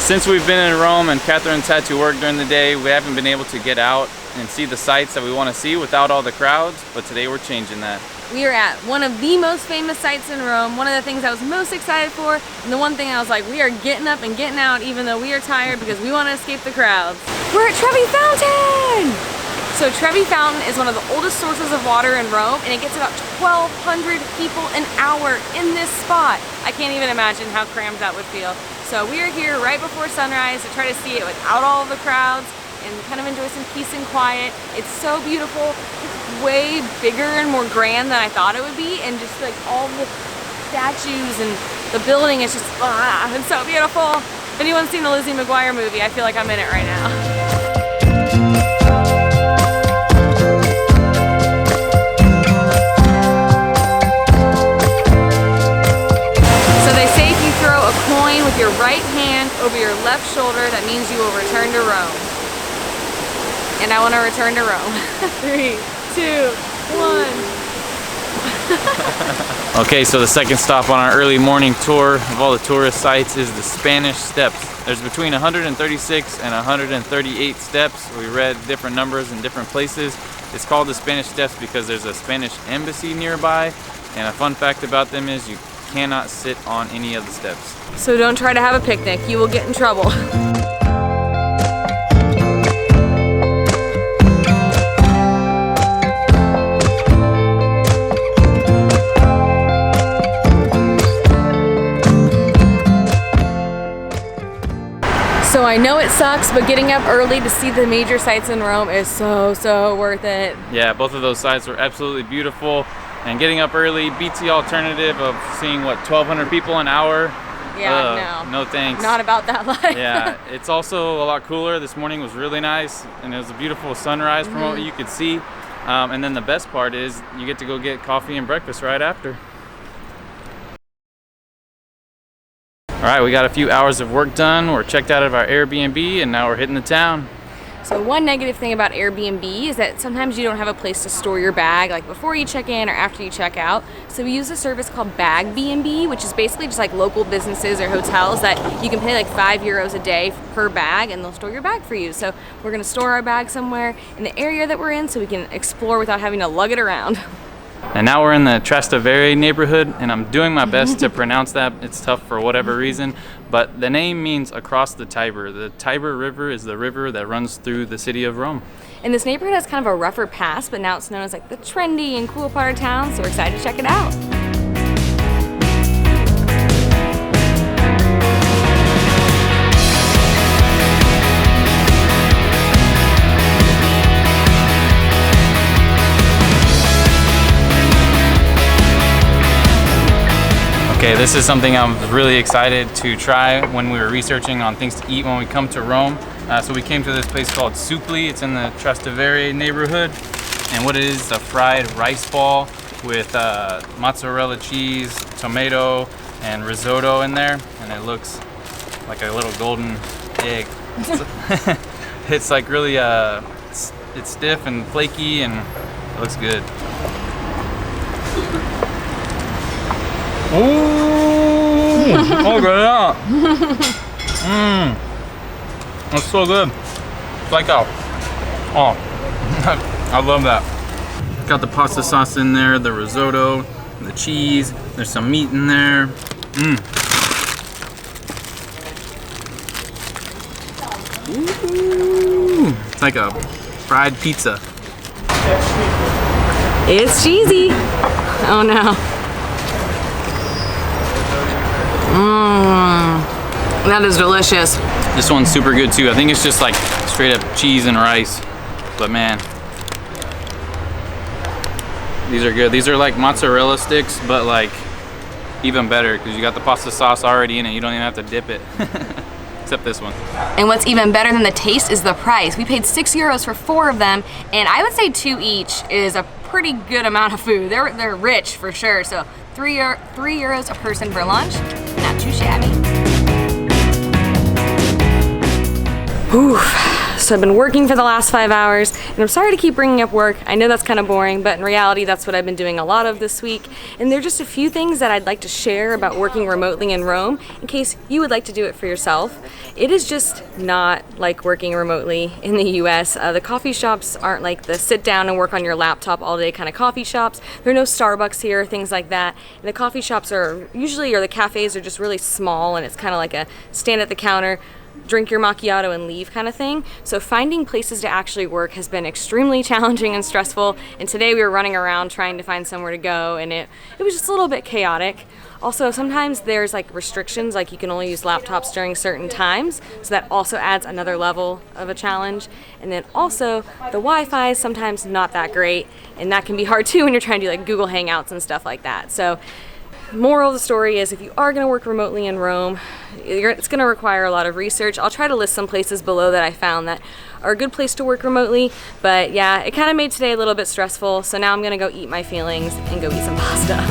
Since we've been in Rome and Kathryn's had to work during the day, we haven't been able to get out and see the sights that we want to see without all the crowds, but today we're changing that. We are at one of the most famous sites in Rome, one of the things I was most excited for, and the one thing I was like, we are getting up and getting out even though we are tired because we want to escape the crowds. We're at Trevi Fountain! So Trevi Fountain is one of the oldest sources of water in Rome, and it gets about 1,200 people an hour in this spot. I can't even imagine how crammed that would feel. So we are here right before sunrise to try to see it without all of the crowds and kind of enjoy some peace and quiet. It's so beautiful. It's way bigger and more grand than I thought it would be, and just like all the statues and the building is just, it's so beautiful. If anyone's seen the Lizzie McGuire movie, I feel like I'm in it right now. With your right hand over your left shoulder, that means you will return to Rome. And I want to return to Rome. 3, 2, 1. Okay, so the second stop on our early morning tour of all the tourist sites is the Spanish Steps. There's between 136 and 138 steps. We read different numbers in different places. It's called the Spanish Steps because there's a Spanish embassy nearby, and a fun fact about them is you cannot sit on any of the steps. So don't try to have a picnic, you will get in trouble. So I know it sucks, but getting up early to see the major sites in Rome is so worth it. Yeah, both of those sites were absolutely beautiful. And getting up early beats the alternative of seeing, what, 1,200 people an hour? Yeah, no thanks. Not about that life. Yeah, it's also a lot cooler. This morning was really nice, and it was a beautiful sunrise from what you could see. And then the best part is you get to go get coffee and breakfast right after. All right, we got a few hours of work done. We're checked out of our Airbnb, and now we're hitting the town. So one negative thing about Airbnb is that sometimes you don't have a place to store your bag, like before you check in or after you check out. So we use a service called BAGBNB, which is basically just like local businesses or hotels that you can pay like €5 a day per bag, and they'll store your bag for you. So we're gonna store our bag somewhere in the area that we're in so we can explore without having to lug it around. And now we're in the Trastevere neighborhood, and I'm doing my best to pronounce that. It's tough for whatever reason, but the name means across the Tiber. The Tiber River is the river that runs through the city of Rome. And this neighborhood has kind of a rougher past, but now it's known as like the trendy and cool part of town, so we're excited to check it out. Okay, this is something I'm really excited to try when we were researching on things to eat when we come to Rome. So we came to this place called Suppli. It's in the Trastevere neighborhood. And what it is a fried rice ball with mozzarella cheese, tomato, and risotto in there. And it looks like a little golden egg. It's like really, it's stiff and flaky, and it looks good. Ooh! Oh, yeah! That's so good. It's like a, oh, I love that. Got the pasta sauce in there, the risotto, the cheese. There's some meat in there. Ooh! It's like a fried pizza. It's cheesy. Oh no. That is delicious. This one's super good too. I think it's just like straight up cheese and rice, but man, these are good. These are like mozzarella sticks, but like even better because you got the pasta sauce already in it. You don't even have to dip it, except this one. And what's even better than the taste is the price. We paid €6 for 4 of them, and I would say 2 each is a pretty good amount of food. They're rich for sure. So €3 a person for lunch, not too shabby. Whew, So I've been working for the last 5 hours, and I'm sorry to keep bringing up work. I know that's kind of boring, but in reality, that's what I've been doing a lot of this week. And there are just a few things that I'd like to share about working remotely in Rome, in case you would like to do it for yourself. It is just not like working remotely in the US. The coffee shops aren't like the sit down and work on your laptop all day kind of coffee shops. There are no Starbucks here, things like that. And the coffee shops are usually, or the cafes are just really small, and it's kind of like a stand at the counter, drink your macchiato and leave kind of thing. So finding places to actually work has been extremely challenging and stressful. And today we were running around trying to find somewhere to go, and it was just a little bit chaotic. Also, sometimes there's like restrictions, like you can only use laptops during certain times, so that also adds another level of a challenge. And then also, the Wi-Fi is sometimes not that great, and that can be hard too when you're trying to do like Google Hangouts and stuff like that. So, moral of the story is if you are going to work remotely in Rome, it's going to require a lot of research. I'll try to list some places below that I found that are a good place to work remotely, but yeah, it kind of made today a little bit stressful, so now I'm going to go eat my feelings and go eat some pasta.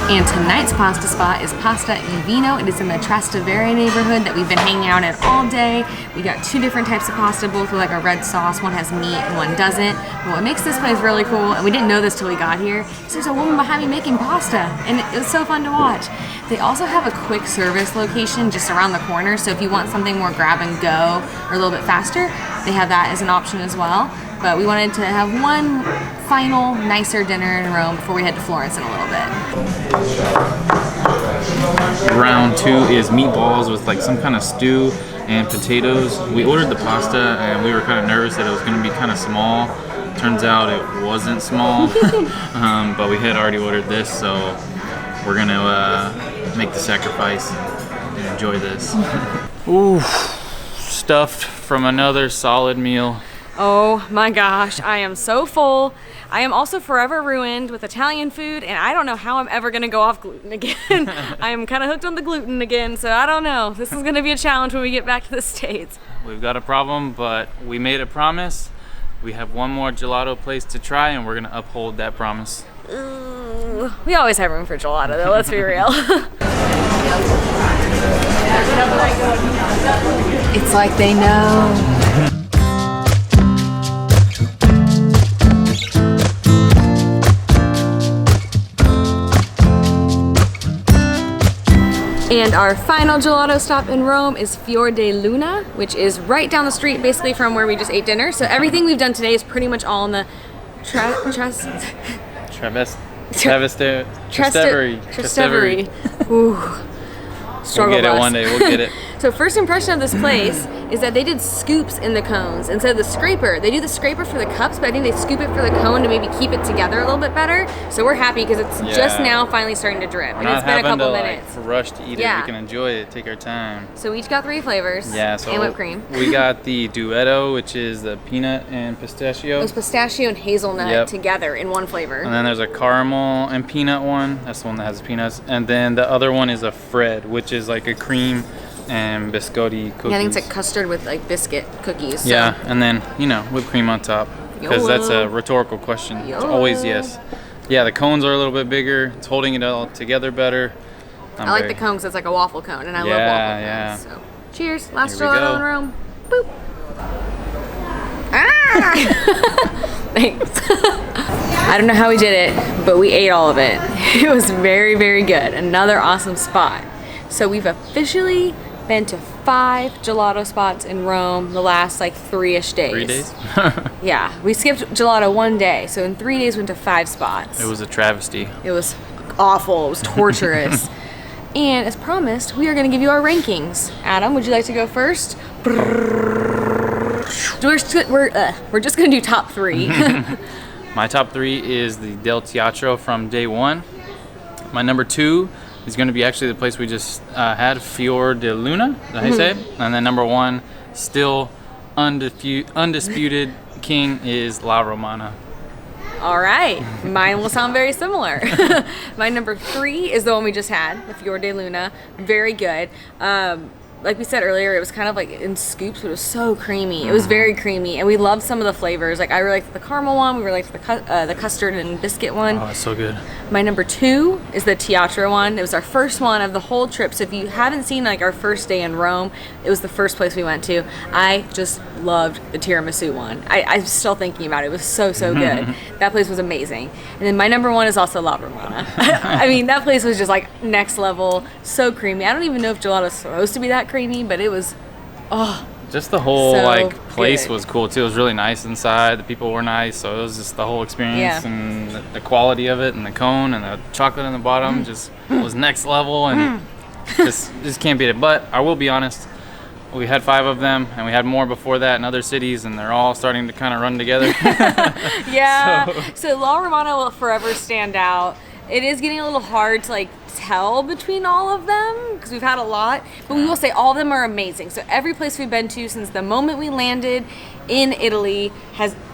And tonight's pasta spot is Pasta e Vino. It is in the Trastevere neighborhood that we've been hanging out at all day. We got 2 different types of pasta, both with like a red sauce. One has meat and one doesn't. But what makes this place really cool, and we didn't know this till we got here, is there's a woman behind me making pasta, and it was so fun to watch. They also have a quick service location just around the corner, so if you want something more grab and go or a little bit faster, they have that as an option as well. But we wanted to have one final, nicer dinner in Rome before we head to Florence in a little bit. Round 2 is meatballs with like some kind of stew and potatoes. We ordered the pasta and we were kind of nervous that it was going to be kind of small. Turns out it wasn't small, but we had already ordered this, so we're going to make the sacrifice and enjoy this. Ooh, stuffed from another solid meal. Oh my gosh, I am so full. I am also forever ruined with Italian food, and I don't know how I'm ever gonna go off gluten again. I am kind of hooked on the gluten again, so I don't know. This is gonna be a challenge when we get back to the States. We've got a problem, but we made a promise. We have one more gelato place to try, and we're gonna uphold that promise. Ooh, we always have room for gelato though, let's be real. It's like they know. And our final gelato stop in Rome is Fior di Luna, which is right down the street basically from where we just ate dinner. So everything we've done today is pretty much all in the Trastevere. Ooh. Struggle We'll get bus. it one day, we'll get it. So first impression of this place is that they did scoops in the cones instead of the scraper. They do the scraper for the cups, but I think they scoop it for the cone to maybe keep it together a little bit better. So we're happy because it's just now finally starting to drip. And it's been a couple minutes. Like, rush to eat it. We can enjoy it, take our time. So we each got 3 flavors. Yeah, so and whipped cream. We got the duetto, which is the peanut and pistachio. It was pistachio and hazelnut together in one flavor. And then there's a caramel and peanut one. That's the one that has peanuts. And then the other one is a Fred, which is like a cream and biscotti cookies. Yeah, I think it's like custard with like biscuit cookies. So. Yeah, and then, you know, whipped cream on top. Because that's a rhetorical question. It's always yes. Yeah, the cones are a little bit bigger. It's holding it all together better. I like the cone because it's like a waffle cone, and I love waffle cones. So, cheers. Last gelato in Rome. Boop. Ah! Thanks. I don't know how we did it, but we ate all of it. It was very, very good. Another awesome spot. So we've officially been to 5 gelato spots in Rome the last like 3-ish days. 3 days? Yeah, we skipped gelato 1 day, so in 3 days went to 5 spots. It was a travesty. It was awful. It was torturous. And as promised, we are going to give you our rankings. Adam, would you like to go first? We're just going to do top 3. My top 3 is the Del Teatro from day 1. My number 2 is going to be actually the place we just had, Fior di Luna, is that how you say it? And then number 1, still undisputed king, is La Romana. All right, mine will sound very similar. My number 3 is the one we just had, the Fior de Luna. Very good. Like we said earlier, it was kind of like in scoops, but it was so creamy. It was very creamy, and we loved some of the flavors. Like I really liked the caramel one. We really liked the custard and biscuit one. Oh, it's so good. My number 2 is the Teatro one. It was our first one of the whole trip. So if you haven't seen like our first day in Rome, it was the first place we went to. I just loved the tiramisu one. I'm still thinking about it. It was so good. That place was amazing. And then my number 1 is also La Romana. I mean, that place was just like next level, so creamy. I don't even know if gelato's supposed to be that creamy, but it was, just the whole so like place good. was cool too. It was really nice inside. The people were nice, so it was just the whole experience and the quality of it, and the cone and the chocolate in the bottom just was next level, and just can't beat it. But I will be honest, we had 5 of them, and we had more before that in other cities, and they're all starting to kind of run together. Yeah. So La Romana will forever stand out. It is getting a little hard to like tell between all of them because we've had a lot, but we will say all of them are amazing. So every place we've been to since the moment we landed in Italy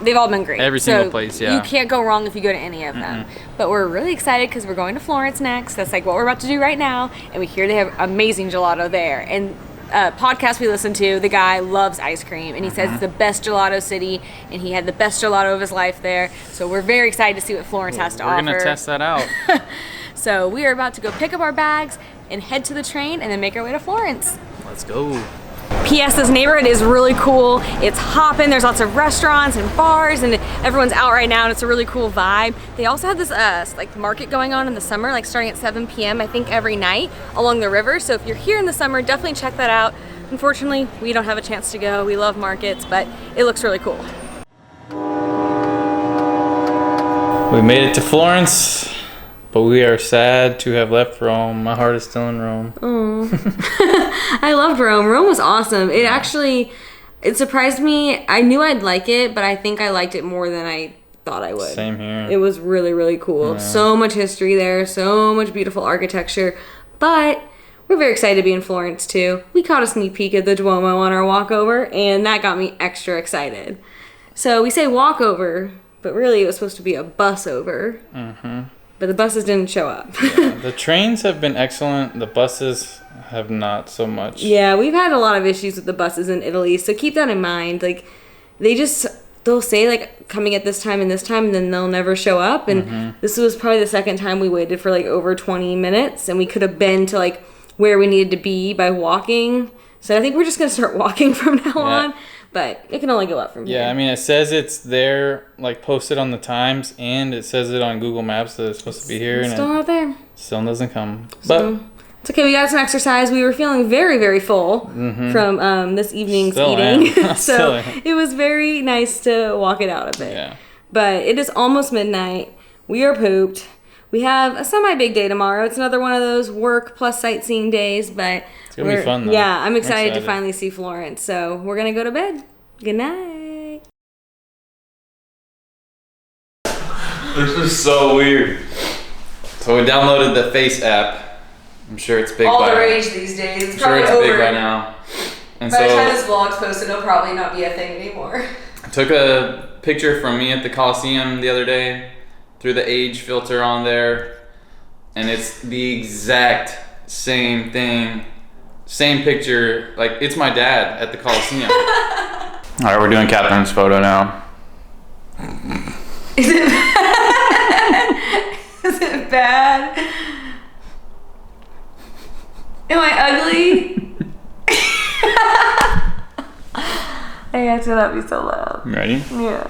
they've all been great. Every single place, yeah. You can't go wrong if you go to any of them. But we're really excited because we're going to Florence next. That's like what we're about to do right now, and we hear they have amazing gelato there. And podcast we listened to, the guy loves ice cream, and he says it's the best gelato city, and he had the best gelato of his life there. So we're very excited to see what Florence has to offer. We're gonna test that out. So we are about to go pick up our bags and head to the train and then make our way to Florence. Let's go. P.S. This neighborhood is really cool. It's hopping. There's lots of restaurants and bars, and everyone's out right now, and it's a really cool vibe. They also have this like market going on in the summer, like starting at 7 p.m. I think every night along the river. So if you're here in the summer, definitely check that out. Unfortunately, we don't have a chance to go. We love markets, but it looks really cool. We made it to Florence, but we are sad to have left Rome. My heart is still in Rome. I loved Rome. Rome was awesome. It surprised me. I knew I'd like it, but I think I liked it more than I thought I would. Same here. It was really cool. Yeah. So much history there, so much beautiful architecture, but we're very excited to be in Florence too. We caught a sneak peek at the Duomo on our walkover, and that got me extra excited. So we say walkover, but really it was supposed to be a bus over. But the buses didn't show up. Yeah, the trains have been excellent. The buses have not so much. Yeah, we've had a lot of issues with the buses in Italy, so keep that in mind. Like, they'll say like coming at this time and then they'll never show up. And this was probably the second time we waited for like over 20 minutes, and we could have been to like where we needed to be by walking. So I think we're just gonna start walking from now on. But it can only go up from here. Yeah, I mean, it says it's there, like posted on the Times, and it says it on Google Maps that it's supposed to be here. It's still not there. Still doesn't come. So, but it's okay. We got some exercise. We were feeling very full from this evening's eating. So it was very nice to walk it out a bit. Yeah. But it is almost midnight. We are pooped. We have a semi-big day tomorrow. It's another one of those work plus sightseeing days, but it's going to be fun, though. Yeah, I'm excited to finally see Florence. So we're going to go to bed. Good night. This is so weird. So we downloaded the Face app. I'm sure it's big All by the now. rage these days. It's I'm sure it's big by now. And by the time this vlog's posted, it'll probably not be a thing anymore. I took a picture from me at the Coliseum the other day. Threw the age filter on there, and it's the exact same thing, same picture. Like, it's my dad at the Coliseum. All right, we're doing Kathryn's photo now. Is it bad? Is it bad? Am I ugly? Hey, I should not be so loud. You ready? Yeah.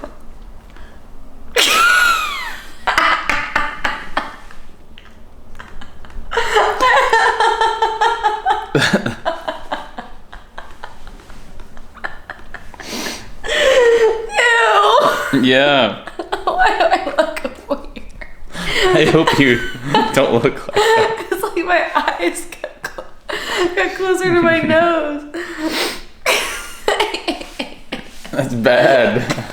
Yeah. Why do I look weird? I hope you don't look like that. It's like my eyes got closer to my nose. That's bad.